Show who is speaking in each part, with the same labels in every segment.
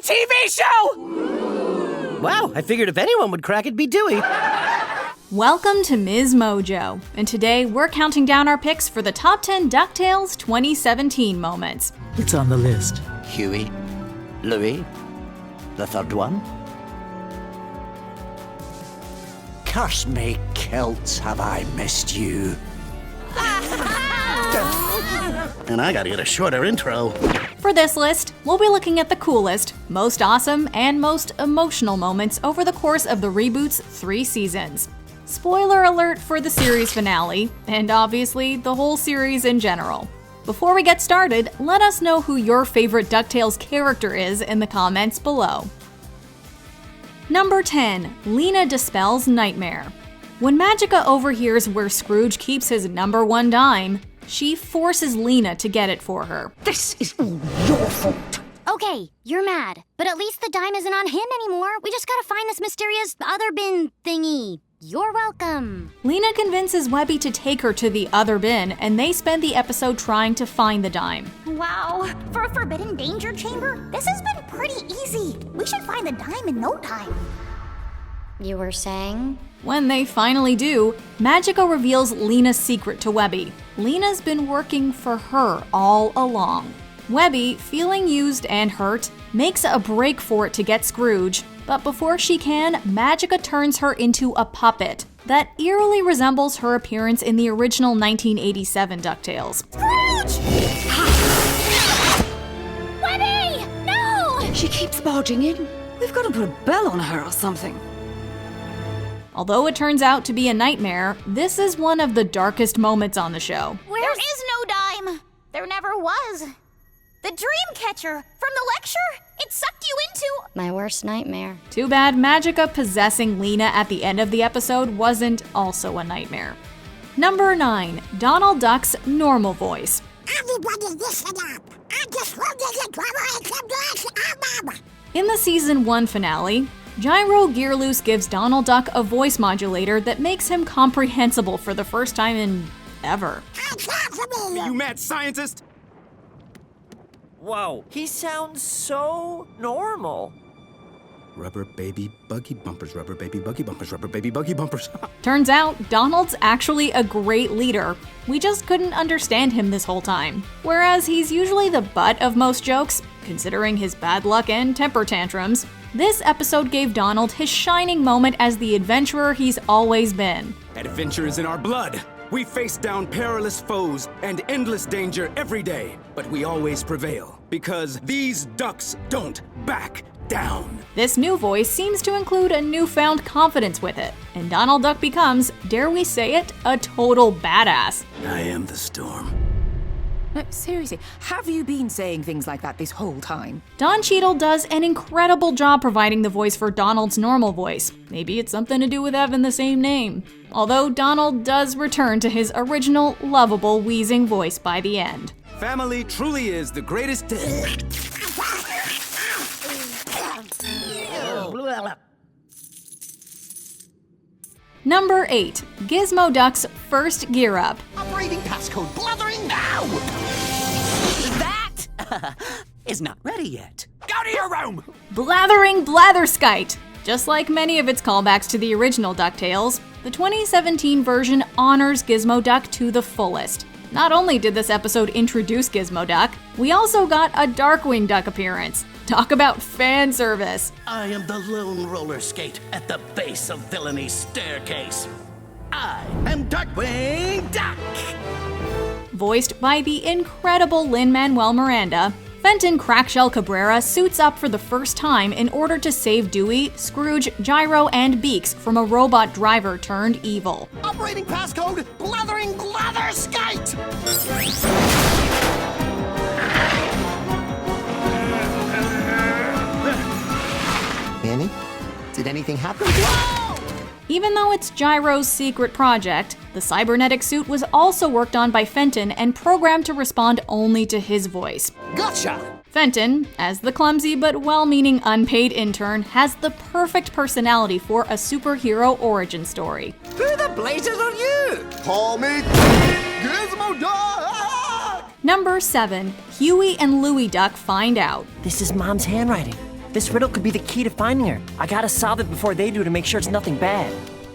Speaker 1: TV show!
Speaker 2: Wow, I figured if anyone would crack, it'd be Dewey.
Speaker 3: Welcome to MsMojo, and today we're counting down our picks for the top 10 DuckTales 2017 moments.
Speaker 4: It's on the list.
Speaker 1: Huey, Louie, the third one. Curse me, kilts, have I missed you.
Speaker 2: And I gotta get a shorter intro.
Speaker 3: For this list, we'll be looking at the coolest, most awesome, and most emotional moments over the course of the reboot's 3 seasons. Spoiler alert for the series finale, and obviously the whole series in general. Before we get started, let us know who your favorite DuckTales character is in the comments below. Number 10. Lena De Spell's Nightmare. When Magica overhears where Scrooge keeps his #1 dime, she forces Lena to get it for her.
Speaker 5: This is all your fault. Okay, you're mad, but at least the dime isn't on him anymore. We just gotta find this mysterious other bin thingy. You're welcome.
Speaker 3: Lena convinces Webby to take her to the other bin, and they spend the episode trying to find the dime.
Speaker 5: Wow, for a forbidden danger chamber, this has been pretty easy. We should find the dime in no time. You were saying?
Speaker 3: When they finally do, Magica reveals Lena's secret to Webby. Lena's been working for her all along. Webby, feeling used and hurt, makes a break for it to get Scrooge, but before she can, Magica turns her into a puppet that eerily resembles her appearance in the original 1987 DuckTales.
Speaker 5: Scrooge! Webby! No!
Speaker 6: She keeps barging in. We've got to put a bell on her or something.
Speaker 3: Although it turns out to be a nightmare, this is one of the darkest moments on the show.
Speaker 5: There is no dime. There never was. The dream catcher from the lecture, it sucked you into my worst nightmare.
Speaker 3: Too bad Magica possessing Lena at the end of the episode wasn't also a nightmare. Number 9. Donald Duck's normal voice.
Speaker 7: Everybody listen up. I just wanted to drama.
Speaker 3: In the season 1 finale, Gyro Gearloose gives Donald Duck a voice modulator that makes him comprehensible for the first time in ever.
Speaker 8: You mad scientist?
Speaker 1: Whoa, he sounds so normal.
Speaker 8: Rubber baby buggy bumpers, rubber baby buggy bumpers, rubber baby buggy bumpers.
Speaker 3: Turns out, Donald's actually a great leader. We just couldn't understand him this whole time. Whereas he's usually the butt of most jokes, considering his bad luck and temper tantrums, this episode gave Donald his shining moment as the adventurer he's always been.
Speaker 8: Adventure is in our blood. We face down perilous foes and endless danger every day, but we always prevail because these ducks don't back down.
Speaker 3: This new voice seems to include a newfound confidence with it, and Donald Duck becomes, dare we say it, a total badass.
Speaker 8: I am the storm.
Speaker 6: No, seriously, have you been saying things like that this whole time?
Speaker 3: Don Cheadle does an incredible job providing the voice for Donald's normal voice. Maybe it's something to do with having the same name. Although Donald does return to his original, lovable, wheezing voice by the end.
Speaker 8: Family truly is the greatest.
Speaker 3: Number 8. Gizmoduck's first gear up.
Speaker 1: Operating passcode blathering now! That is not ready yet. Go to your room!
Speaker 3: Blathering Blatherskite! Just like many of its callbacks to the original DuckTales, the 2017 version honors Gizmoduck to the fullest. Not only did this episode introduce Gizmoduck, we also got a Darkwing Duck appearance. Talk about fan service.
Speaker 2: I am the lone roller skate at the base of villainy staircase. I am Darkwing Duck!
Speaker 3: Voiced by the incredible Lin-Manuel Miranda, Fenton Crackshell Cabrera suits up for the first time in order to save Dewey, Scrooge, Gyro, and Beaks from a robot driver turned evil.
Speaker 1: Operating passcode blathering Blatherskite! Manny, did anything happen?
Speaker 3: Even though it's Gyro's secret project, the cybernetic suit was also worked on by Fenton and programmed to respond only to his voice.
Speaker 1: Gotcha!
Speaker 3: Fenton, as the clumsy but well-meaning unpaid intern, has the perfect personality for a superhero origin story.
Speaker 1: Who the blazes are you? Call me Gizmoduck!
Speaker 3: Number 7. Huey and Louie Duck find out.
Speaker 2: This is Mom's handwriting.
Speaker 4: This riddle could be the key to finding her. I gotta solve it before they do to make sure it's nothing bad.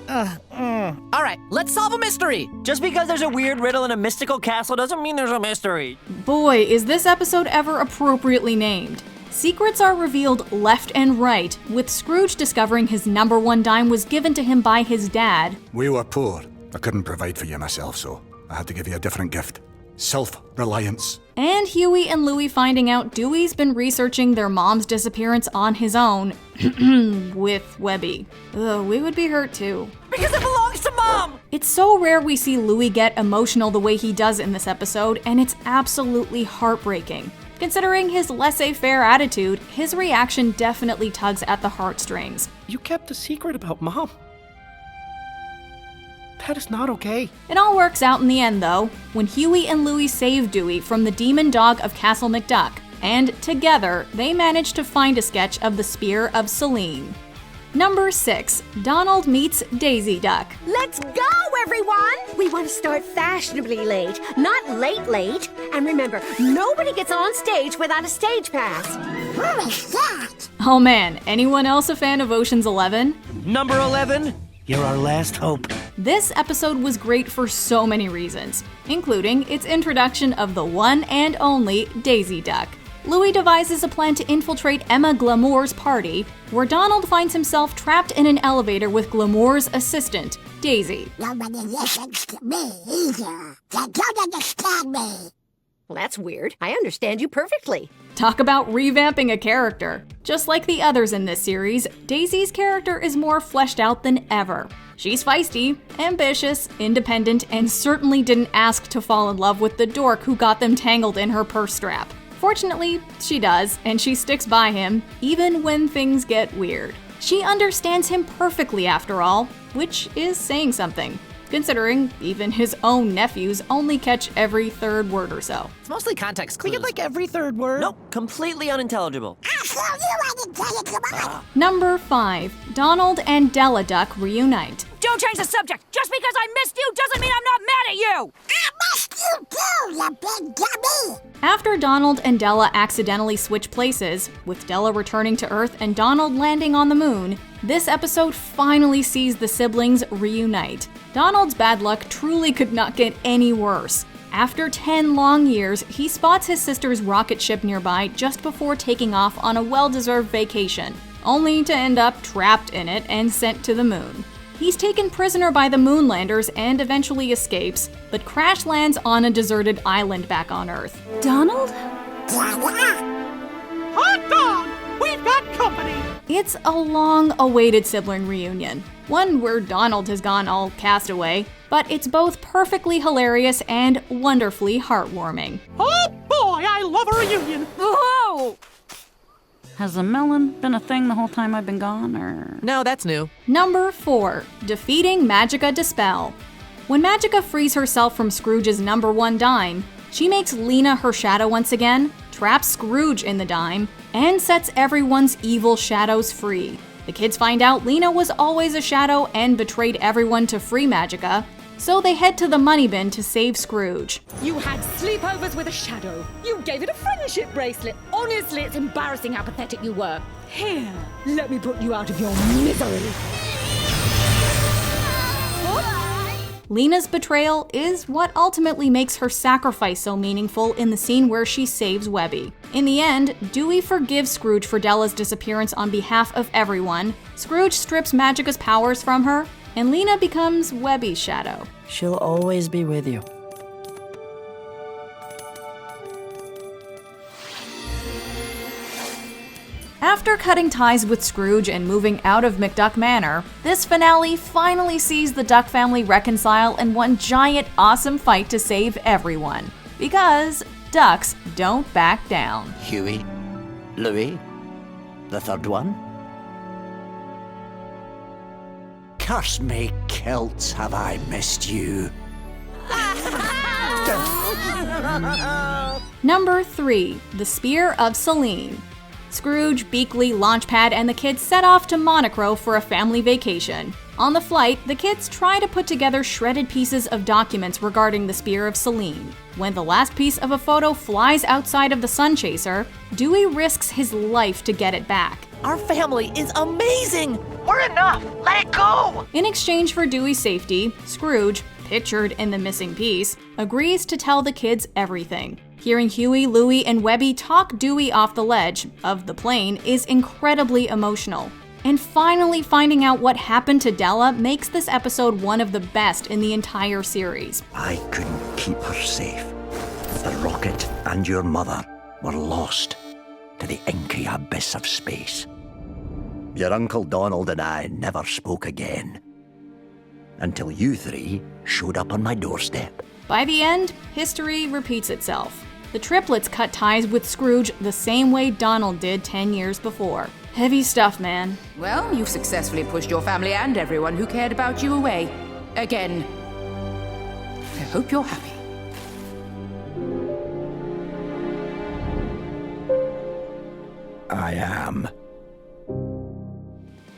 Speaker 9: All right, let's solve a mystery.
Speaker 4: Just because there's a weird riddle in a mystical castle doesn't mean there's a mystery.
Speaker 3: Boy, is this episode ever appropriately named. Secrets are revealed left and right, with Scrooge discovering his #1 dime was given to him by his dad.
Speaker 10: We were poor. I couldn't provide for you myself, so I had to give you a different gift. Self-reliance.
Speaker 3: And Huey and Louie finding out Dewey's been researching their mom's disappearance on his own with Webby. Ugh, we would be hurt too.
Speaker 9: Because it belongs to Mom!
Speaker 3: It's so rare we see Louie get emotional the way he does in this episode, and it's absolutely heartbreaking. Considering his laissez-faire attitude, his reaction definitely tugs at the heartstrings.
Speaker 11: You kept a secret about Mom. That is not okay.
Speaker 3: It all works out in the end, though, when Huey and Louie save Dewey from the demon dog of Castle McDuck, and together they manage to find a sketch of the Spear of Selene. Number 6, Donald meets Daisy Duck.
Speaker 12: Let's go, everyone! We want to start fashionably late, not late. And remember, nobody gets on stage without a stage pass.
Speaker 7: Who is that?
Speaker 3: Oh man, anyone else a fan of Ocean's 11?
Speaker 9: Number 11, you're our last hope.
Speaker 3: This episode was great for so many reasons, including its introduction of the one and only Daisy Duck. Louie devises a plan to infiltrate Emma Glamour's party, where Donald finds himself trapped in an elevator with Glamour's assistant, Daisy.
Speaker 7: Nobody listens to me either. They don't understand me.
Speaker 12: Well, that's weird. I understand you perfectly.
Speaker 3: Talk about revamping a character. Just like the others in this series, Daisy's character is more fleshed out than ever. She's feisty, ambitious, independent, and certainly didn't ask to fall in love with the dork who got them tangled in her purse strap. Fortunately, she does, and she sticks by him, even when things get weird. She understands him perfectly after all, which is saying something, considering even his own nephews only catch every third word or so.
Speaker 9: It's mostly context clues. We get like every third word.
Speaker 4: Nope, completely unintelligible.
Speaker 7: I'll show you I didn't tell you, come on.
Speaker 3: Number 5, Donald and Della Duck reunite.
Speaker 6: Don't change the subject! Just because I missed you doesn't mean I'm not mad at you!
Speaker 7: I missed you too, you big dummy.
Speaker 3: After Donald and Della accidentally switch places, with Della returning to Earth and Donald landing on the moon, this episode finally sees the siblings reunite. Donald's bad luck truly could not get any worse. After 10 long years, he spots his sister's rocket ship nearby just before taking off on a well-deserved vacation, only to end up trapped in it and sent to the moon. He's taken prisoner by the Moonlanders and eventually escapes, but crash lands on a deserted island back on Earth.
Speaker 6: Donald?
Speaker 11: Hot dog! We've got company!
Speaker 3: It's a long-awaited sibling reunion, one where Donald has gone all castaway, but it's both perfectly hilarious and wonderfully heartwarming.
Speaker 11: Oh boy, I love a reunion!
Speaker 6: Whoa!
Speaker 13: Has a melon been a thing the whole time I've been gone, or...?
Speaker 9: No, that's new.
Speaker 3: Number 4, defeating Magica De Spell. When Magica frees herself from Scrooge's #1 dime, she makes Lena her shadow once again, traps Scrooge in the dime, and sets everyone's evil shadows free. The kids find out Lena was always a shadow and betrayed everyone to free Magica, so they head to the money bin to save Scrooge.
Speaker 14: You had sleepovers with a shadow. You gave it a friendship bracelet. Honestly, it's embarrassing how pathetic you were. Here, let me put you out of your misery.
Speaker 3: Lena's betrayal is what ultimately makes her sacrifice so meaningful in the scene where she saves Webby. In the end, Dewey forgives Scrooge for Della's disappearance on behalf of everyone, Scrooge strips Magica's powers from her, and Lena becomes Webby's shadow.
Speaker 4: She'll always be with you.
Speaker 3: After cutting ties with Scrooge and moving out of McDuck Manor, this finale finally sees the Duck family reconcile in one giant awesome fight to save everyone. Because ducks don't back down.
Speaker 1: Huey, Louie, the third one. Curse me, kilts, have I missed you.
Speaker 3: Number 3, the Spear of Selene. Scrooge, Beakley, Launchpad, and the kids set off to Monocro for a family vacation. On the flight, the kids try to put together shredded pieces of documents regarding the spear of Selene. When the last piece of a photo flies outside of the sun chaser, Dewey risks his life to get it back.
Speaker 9: Our family is amazing! We're enough! Let it go!
Speaker 3: In exchange for Dewey's safety, Scrooge, pictured in the missing piece, agrees to tell the kids everything. Hearing Huey, Louie, and Webby talk Dewey off the ledge of the plane is incredibly emotional. And finally finding out what happened to Della makes this episode one of the best in the entire series.
Speaker 1: I couldn't keep her safe. The rocket and your mother were lost to the inky abyss of space. Your Uncle Donald and I never spoke again. Until you three showed up on my doorstep.
Speaker 3: By the end, history repeats itself. The triplets cut ties with Scrooge the same way Donald did 10 years before. Heavy stuff, man.
Speaker 6: Well, you've successfully pushed your family and everyone who cared about you away. Again. I hope you're happy.
Speaker 1: I am.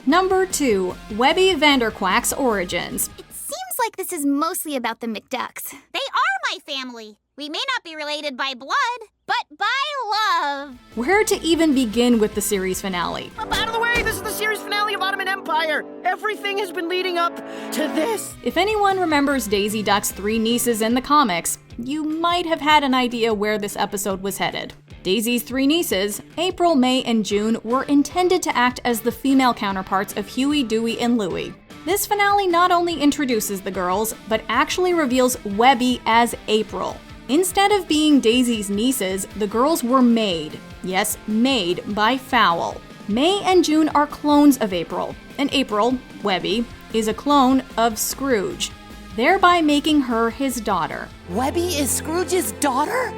Speaker 3: Number 2. Webby Vanderquack's origins.
Speaker 5: It seems like this is mostly about the McDucks. They are my family. We may not be related by blood, but by love.
Speaker 3: Where to even begin with the series finale?
Speaker 11: Up out of the way! This is the series finale of Ottoman Empire! Everything has been leading up to this!
Speaker 3: If anyone remembers Daisy Duck's 3 nieces in the comics, you might have had an idea where this episode was headed. Daisy's 3 nieces, April, May, and June, were intended to act as the female counterparts of Huey, Dewey, and Louie. This finale not only introduces the girls, but actually reveals Webby as April. Instead of being Daisy's nieces, the girls were made. Yes, made by Fowl. May and June are clones of April, and April, Webby, is a clone of Scrooge, thereby making her his daughter.
Speaker 9: Webby is Scrooge's daughter?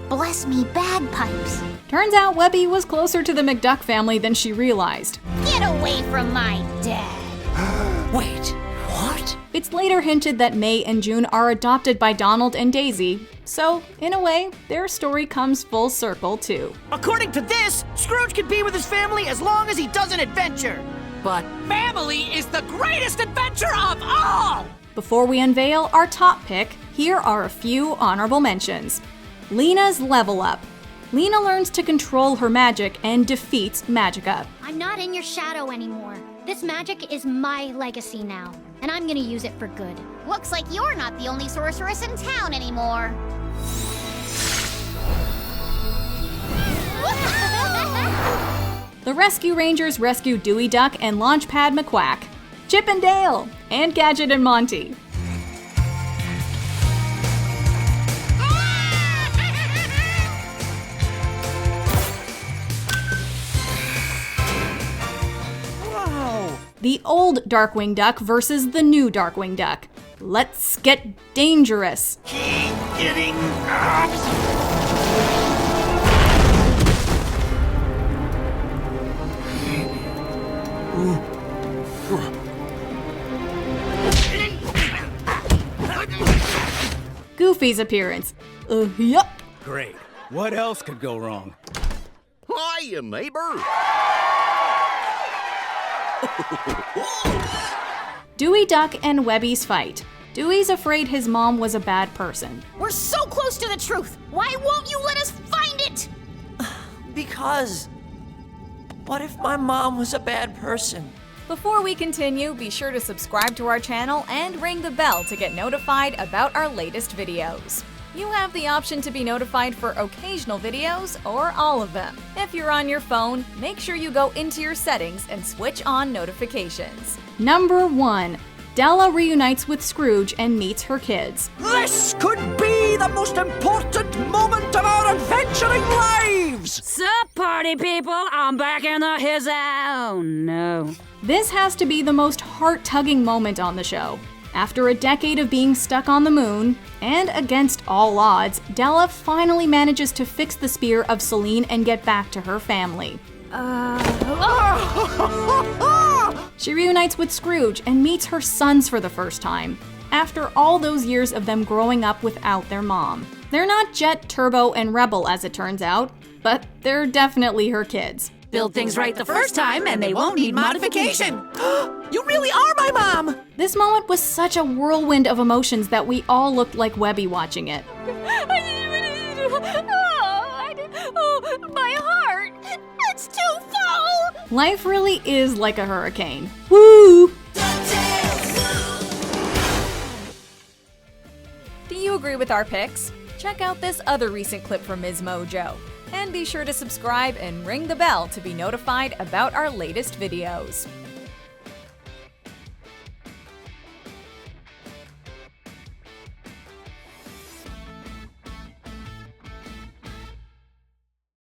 Speaker 5: Bless me bagpipes.
Speaker 3: Turns out Webby was closer to the McDuck family than she realized.
Speaker 5: Get away from my dad.
Speaker 9: Wait, what?
Speaker 3: It's later hinted that May and June are adopted by Donald and Daisy, so in a way, their story comes full circle too.
Speaker 11: According to this, Scrooge can be with his family as long as he does an adventure.
Speaker 9: But family is the greatest adventure of all!
Speaker 3: Before we unveil our top pick, here are a few honorable mentions. Lena's level up. Lena learns to control her magic and defeats Magica.
Speaker 5: I'm not in your shadow anymore. This magic is my legacy now, and I'm gonna use it for good. Looks like you're not the only sorceress in town anymore.
Speaker 3: The Rescue Rangers rescue Dewey Duck and Launchpad McQuack, Chip and Dale, and Gadget and Monty. The old Darkwing Duck versus the new Darkwing Duck. Let's get dangerous.
Speaker 1: Keep getting up.
Speaker 3: Goofy's appearance. Yup.
Speaker 8: Great. What else could go wrong?
Speaker 2: Hiya, neighbor.
Speaker 3: Dewey Duck and Webby's fight. Dewey's afraid his mom was a bad person.
Speaker 5: We're so close to the truth. Why won't you let us find it?
Speaker 9: Because... what if my mom was a bad person?
Speaker 3: Before we continue, be sure to subscribe to our channel and ring the bell to get notified about our latest videos. You have the option to be notified for occasional videos or all of them. If you're on your phone, make sure you go into your settings and switch on notifications. Number 1. Della reunites with Scrooge and meets her kids.
Speaker 9: This could be the most important moment of our adventuring lives!
Speaker 13: Sup, party people? I'm back in the hizzy. Oh, no.
Speaker 3: This has to be the most heart-tugging moment on the show. After a decade of being stuck on the moon, and against all odds, Della finally manages to fix the spear of Selene and get back to her family. She reunites with Scrooge and meets her sons for the first time, after all those years of them growing up without their mom. They're not Jet, Turbo, and Rebel as it turns out, but they're definitely her kids.
Speaker 6: Build things right the first time and they won't need modification.
Speaker 9: You really are my mom!
Speaker 3: This moment was such a whirlwind of emotions that we all looked like Webby watching it.
Speaker 5: Oh, my heart! It's too full!
Speaker 3: Life really is like a hurricane. Woo! Do you agree with our picks? Check out this other recent clip from MsMojo. And be sure to subscribe and ring the bell to be notified about our latest videos.